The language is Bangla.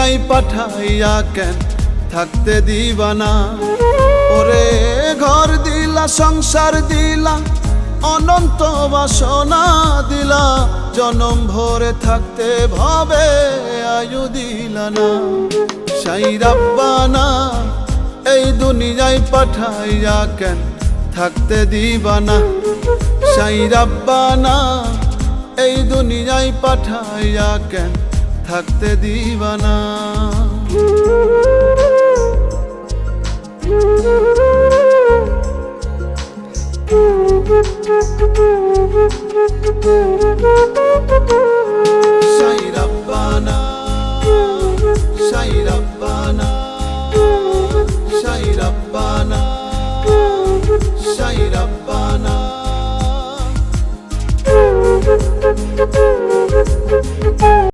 দুনিয়ায় পাঠাইয়া কেন থাকতে দিবা না? ওরে ঘর দিলা, সংসার দিলা, অনন্ত বাসনা দিলা, জনম ভরে থাকতে ভাবে আয়ু দিলা না। সাই রাব্বানা এই দুনিয়ায় পাঠাইয়া কেন থাকতে দিবা না? সাই রাব্বানা এই দুনিয়ায় পাঠাইয়া কেন থাকতে দিবা না? সাই রাব্বানা, সাই রাব্বানা, সাই রাব্বানা, সাই রাব্বানা।